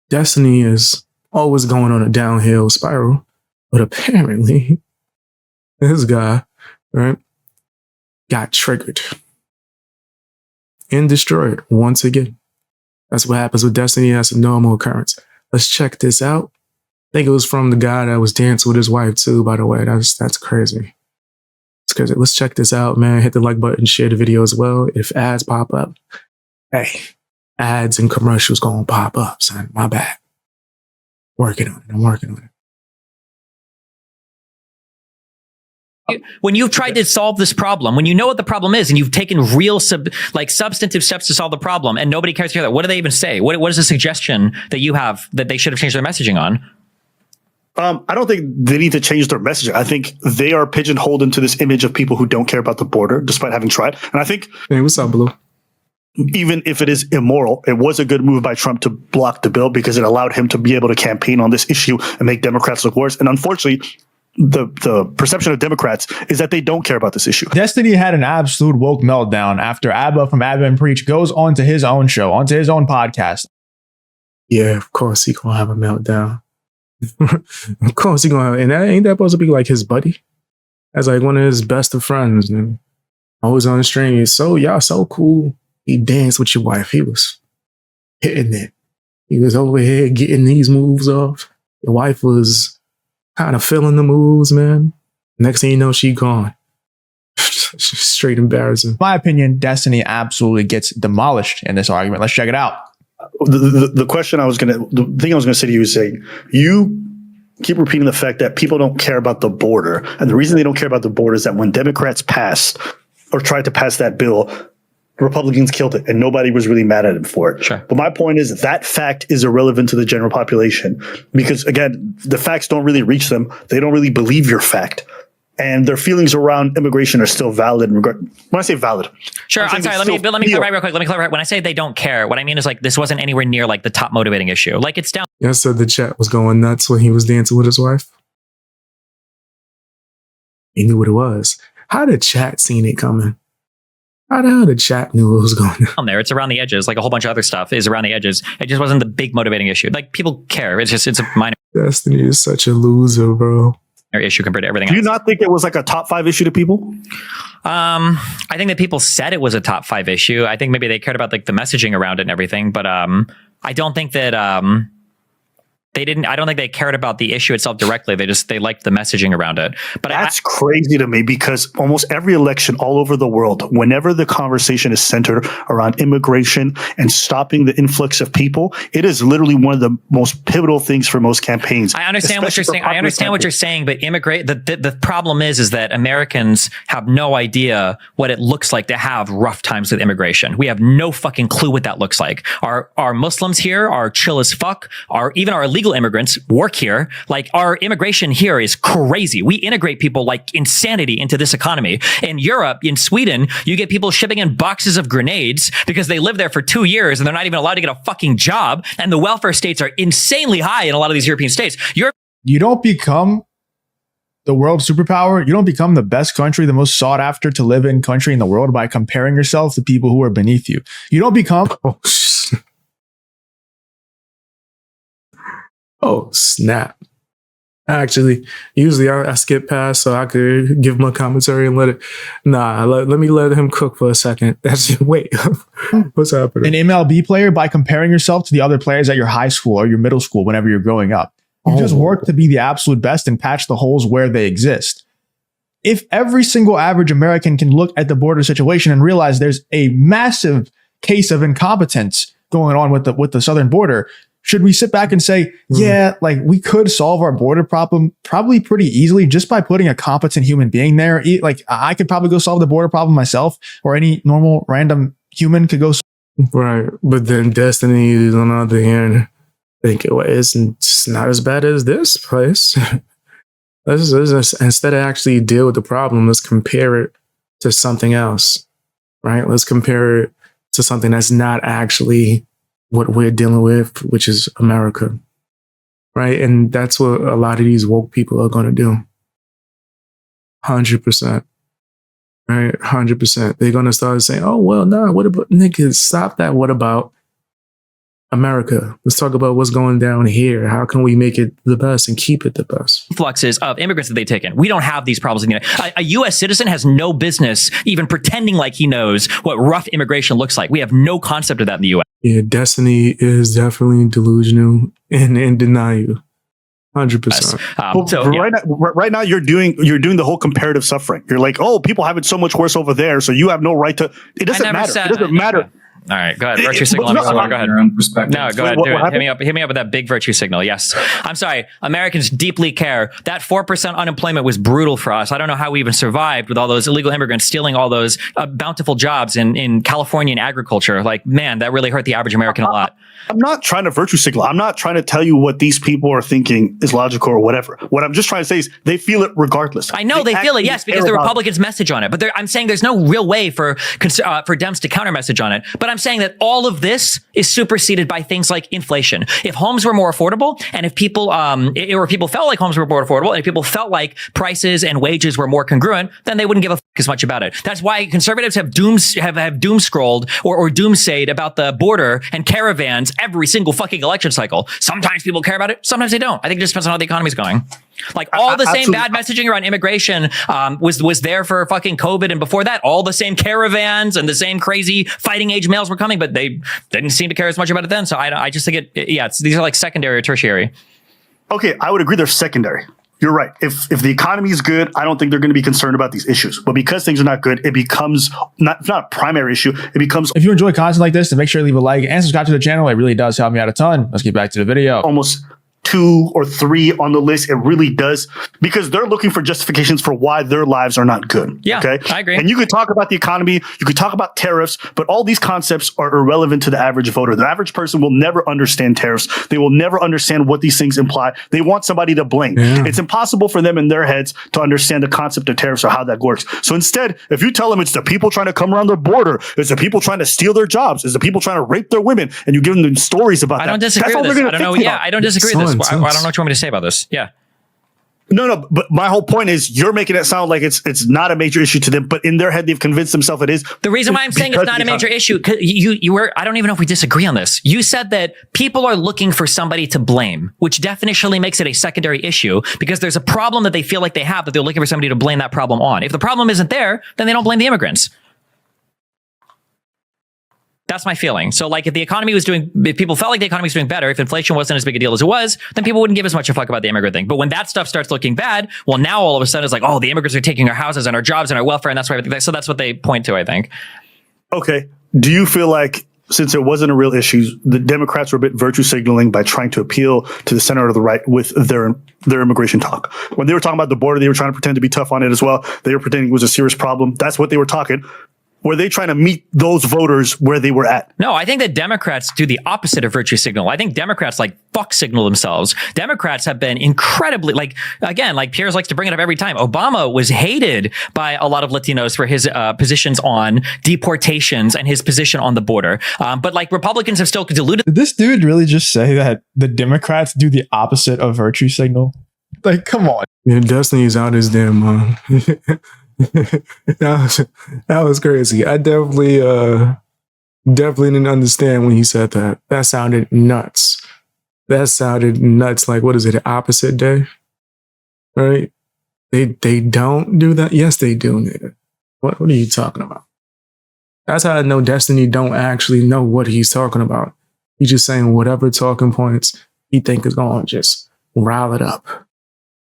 Destiny is always going on a downhill spiral, but apparently this guy, right, got triggered and destroyed once again. That's what happens with Destiny. That's a normal occurrence. Let's check this out. I think it was from the guy that was dancing with his wife too, by the way. That's crazy. It's crazy. Let's check this out, man. Hit the like button, share the video as well. If ads pop up, hey, ads and commercials gonna pop up, son. My bad. Working on it. I'm working on it. When you've tried to solve this problem, when you know what the problem is and you've taken real substantive steps to solve the problem and nobody cares to hear that, what do they even say? What is the suggestion that you have that they should have changed their messaging on? I don't think they need to change their messaging. I think they are pigeonholed into this image of people who don't care about the border, despite having tried. And I think, hey, what's up, Blue? Even if it is immoral, it was a good move by Trump to block the bill because it allowed him to be able to campaign on this issue and make Democrats look worse. And unfortunately, the perception of Democrats is that they don't care about this issue. Destiny had an absolute woke meltdown after Abba from Abba and Preach goes onto his own show, onto his own podcast. Yeah, of course he gonna have a meltdown. Of course he gonna have, and ain't that supposed to be like his buddy? That's like one of his best of friends. And always on the string. Y'all so cool. He danced with your wife. He was hitting it. He was over here getting these moves off. Your wife was kind of feeling the moves, man. Next thing you know, she gone. Straight embarrassing. My opinion, Destiny absolutely gets demolished in this argument. Let's check it out. The thing I was gonna say to you is saying you keep repeating the fact that people don't care about the border, and the reason they don't care about the border is that when Democrats passed or tried to pass that bill, Republicans killed it, and nobody was really mad at him for it. Sure. But my point is that fact is irrelevant to the general population because, again, the facts don't really reach them. They don't really believe your fact. And their feelings around immigration are still valid. When I say valid, sure. I'm sorry. Let me clarify real quick. Let me clarify. When I say they don't care, what I mean is like this wasn't anywhere near like the top motivating issue. Like it's down. Yeah, so the chat was going nuts when he was dancing with his wife. He knew what it was. How did chat seen it coming? How the hell did chat knew what was going on there? It's around the edges. Like a whole bunch of other stuff is around the edges. It just wasn't the big motivating issue. Like people care. It's a minor. Destiny is such a loser, bro. Issue compared to everything else. Do you else. not think it was like a top 5 issue to people? I think that people said it was a top 5 issue. I think maybe they cared about like the messaging around it and everything, but I don't think that I don't think they cared about the issue itself directly. They liked the messaging around it. But that's crazy to me because almost every election all over the world, whenever the conversation is centered around immigration and stopping the influx of people, it is literally one of the most pivotal things for most campaigns. I understand what you're saying. I understand what you're saying, but the problem is that Americans have no idea what it looks like to have rough times with immigration. We have no fucking clue what that looks like. Our Muslims here are chill as fuck. Even our illegal immigrants work here. Like our immigration here is crazy. We integrate people like insanity into this economy. In Europe, in Sweden, you get people shipping in boxes of grenades because they live there for 2 years and they're not even allowed to get a fucking job. And the welfare states are insanely high in a lot of these European states. You don't become the world superpower. You don't become the best country, the most sought after to live in country in the world by comparing yourself to people who are beneath you. You don't become... Oh, snap. Actually, usually I skip past so I could give my commentary and let me let him cook for a second. Wait, what's happening? An MLB player by comparing yourself to the other players at your high school or your middle school whenever you're growing up. You just work to be the absolute best and patch the holes where they exist. If every single average American can look at the border situation and realize there's a massive case of incompetence going on with the southern border, should we sit back and say, yeah, like we could solve our border problem probably pretty easily just by putting a competent human being there? Like I could probably go solve the border problem myself, or any normal random human could go. Right. But then Destiny is on the other hand, think it's not as bad as this place. Let's instead of actually deal with the problem, let's compare it to something else, right? Let's compare it to something that's not actually what we're dealing with, which is America, right? And that's what a lot of these woke people are going to do. 100%, right? 100%. They're going to start saying, oh, well, nah, what about niggas? Stop that. What about? America. Let's talk about what's going down here. How can we make it the best and keep it the best? Influxes of immigrants that they take in. We don't have these problems in the United. A U.S. citizen has no business even pretending like he knows what rough immigration looks like. We have no concept of that in the U.S. Yeah, destiny is definitely delusional and in denial. 100%. Right now, you're doing the whole comparative suffering. You're like, oh, people have it so much worse over there, so you have no right to. It doesn't matter. It doesn't matter. All right, go ahead. Virtue signal. Go ahead. Your own perspective. No, go ahead. Do it. Hit me up with that big virtue signal. Yes. I'm sorry. Americans deeply care. That 4% unemployment was brutal for us. I don't know how we even survived with all those illegal immigrants stealing all those bountiful jobs in California and agriculture. Like, man, that really hurt the average American a lot. I'm not trying to virtue signal. I'm not trying to tell you what these people are thinking is logical or whatever. What I'm just trying to say is they feel it regardless. I know they feel it, yes, because the Republicans message on it. But I'm saying there's no real way for Dems to counter message on it. But I'm saying that all of this is superseded by things like inflation. If homes were more affordable, and if people or people felt like homes were more affordable, and if people felt like prices and wages were more congruent, then they wouldn't give a fuck as much about it. That's why conservatives have doom scrolled or doomsayed about the border and caravans every single fucking election cycle. Sometimes people care about it, sometimes they don't. I think it just depends on how the economy's going. Like all the same bad messaging around immigration was there for fucking COVID, and before that, all the same caravans and the same crazy fighting age males were coming, but they didn't seem to care as much about it then. So I just think these are like secondary or tertiary. Okay, I would agree they're secondary. You're right. If the economy is good, I don't think they're going to be concerned about these issues. But because things are not good, it becomes not a primary issue. It becomes. If you enjoy content like this, then make sure to leave a like and subscribe to the channel. It really does help me out a ton. Let's get back to the video. Almost 2 or 3 on the list. It really does, because they're looking for justifications for why their lives are not good. Yeah, okay? I agree. And you could talk about the economy, you could talk about tariffs, but all these concepts are irrelevant to the average voter. The average person will never understand tariffs. They will never understand what these things imply. They want somebody to blame. Yeah. It's impossible for them in their heads to understand the concept of tariffs or how that works. So instead, if you tell them it's the people trying to come around their border, it's the people trying to steal their jobs, it's the people trying to rape their women, and you give them stories about that. I don't disagree with this. I don't know. Yeah, I don't disagree with this. I don't know what you want me to say about this. Yeah. No, but my whole point is you're making it sound like it's not a major issue to them, but in their head they've convinced themselves it is. The reason why I'm saying it's not a major issue, because you were, I don't even know if we disagree on this. You said that people are looking for somebody to blame, which definitionally makes it a secondary issue, because there's a problem that they feel like they have that they're looking for somebody to blame that problem on. If the problem isn't there, then they don't blame the immigrants. That's my feeling. So like if people felt like the economy was doing better, if inflation wasn't as big a deal as it was, then people wouldn't give as much a fuck about the immigrant thing. But when that stuff starts looking bad, well, now all of a sudden it's like, oh, the immigrants are taking our houses and our jobs and our welfare, and that's why. So that's what they point to, I think. Okay. Do you feel like, since it wasn't a real issue, the Democrats were a bit virtue signaling by trying to appeal to the center of the right with their immigration talk? When they were talking about the border, they were trying to pretend to be tough on it as well. They were pretending it was a serious problem. That's what they were talking. Were they trying to meet those voters where they were at? No, I think that Democrats do the opposite of virtue signal. I think Democrats like fuck signal themselves. Democrats have been incredibly, like Piers likes to bring it up every time. Obama was hated by a lot of Latinos for his positions on deportations and his position on the border. But like Republicans have still diluted. Did this dude really just say that the Democrats do the opposite of virtue signal? Like, come on. Yeah, Destiny's out his damn mind. that was crazy. I definitely didn't understand when he said that. That sounded nuts. Like, what is it, the opposite day? Right? They don't do that? Yes, they do, nigga. What are you talking about? That's how I know Destiny don't actually know what he's talking about. He's just saying whatever talking points he think is going to just rile it up.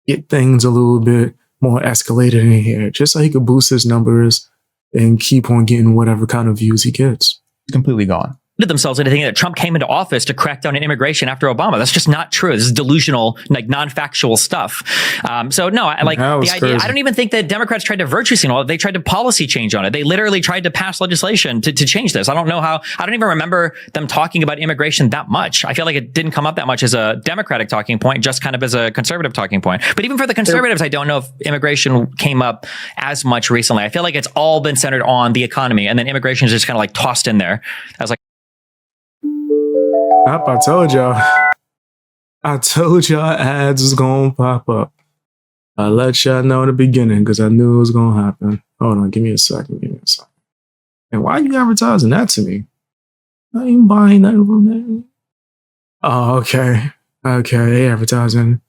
Get things a little bit more escalated in here, just so he could boost his numbers and keep on getting whatever kind of views he gets. It's completely gone. Themselves into thinking that Trump came into office to crack down on immigration after Obama. That's just not true. This is delusional, like non-factual stuff. So no, I like the idea. Crazy. I don't even think that Democrats tried to virtue signal. They tried to policy change on it. They literally tried to pass legislation to change this. I don't know how. I don't even remember them talking about immigration that much. I feel like it didn't come up that much as a Democratic talking point, just kind of as a conservative talking point. But even for the conservatives, I don't know if immigration came up as much recently. I feel like it's all been centered on the economy, and then immigration is just kind of like tossed in there. I was like, I told y'all ads was gonna pop up. I let y'all know in the beginning because I knew it was gonna happen. Hold on, give me a second. And why are you advertising that to me? I ain't buying nothing from Oh, okay. Okay, they advertising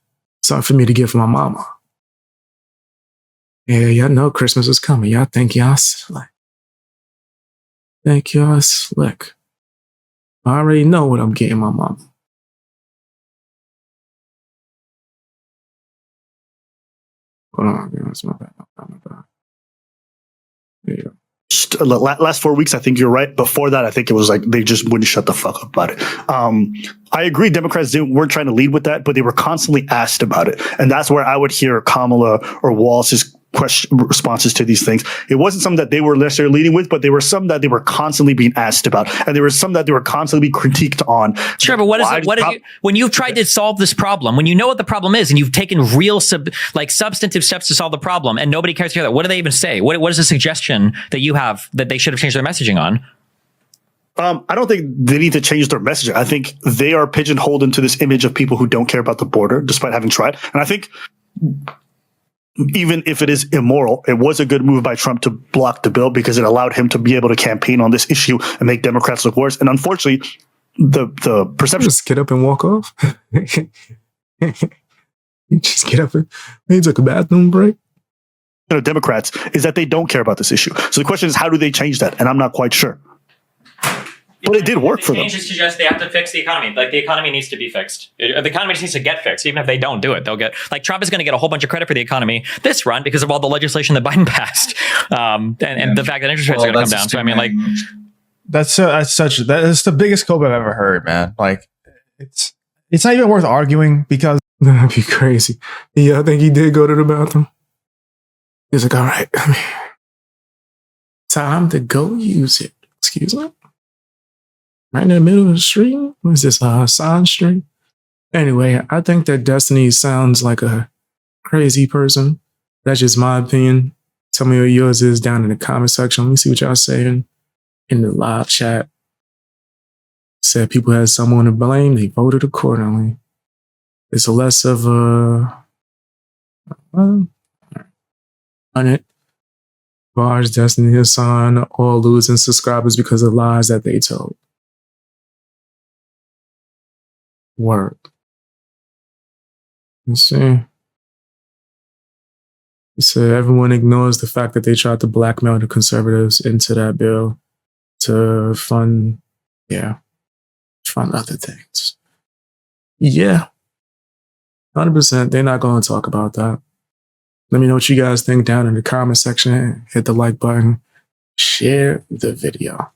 something for me to get for my mama. Yeah, y'all know Christmas is coming. Y'all think y'all slick. Think y'all slick. I already know what I'm getting my mama. Hold on, that's my bad. My bad. Yeah. Last 4 weeks, I think you're right. Before that, I think it was like they just wouldn't shut the fuck up about it. I agree, Democrats weren't trying to lead with that, but they were constantly asked about it, and that's where I would hear Kamala or Wallace's responses to these things. It wasn't something that they were necessarily leading with, but they were some that they were constantly being asked about, and there was some that they were constantly being critiqued on. Sure, but when you've tried to solve this problem, when you know what the problem is, and you've taken real substantive steps to solve the problem, and nobody cares to hear that, what do they even say? What is the suggestion that you have that they should have changed their messaging on? I don't think they need to change their messaging. I think they are pigeonholed into this image of people who don't care about the border, despite having tried. And I think even if it is immoral, it was a good move by Trump to block the bill because it allowed him to be able to campaign on this issue and make Democrats look worse. And unfortunately, the perception— just get up and walk off. You just get up and he took a bathroom break. of Democrats is that they don't care about this issue. So the question is, how do they change that? And I'm not quite sure. But it did work for them. Change is to just they have to fix the economy. Like the economy needs to be fixed. The economy just needs to get fixed. Even if they don't do it, they'll get like Trump is going to get a whole bunch of credit for the economy this run because of all the legislation that Biden passed, and the fact that interest rates are going to come down. So I mean, like that's the biggest cope I've ever heard, man. Like it's not even worth arguing because that'd be crazy. Yeah, I think he did go to the bathroom. He's like, all right, time to go use it. Excuse me. Right in the middle of the street? What is this, Sign Street? Anyway, I think that Destiny sounds like a crazy person. That's just my opinion. Tell me what yours is down in the comment section. Let me see what y'all saying in the live chat. Said people had someone to blame. They voted accordingly. It's less of a... on it. Bars, Destiny, Hassan, all losing subscribers because of lies that they told. Word. Let's see. It said everyone ignores the fact that they tried to blackmail the conservatives into that bill to fund other things. Yeah. 100%. They're not going to talk about that. Let me know what you guys think down in the comment section. Hit the like button. Share the video.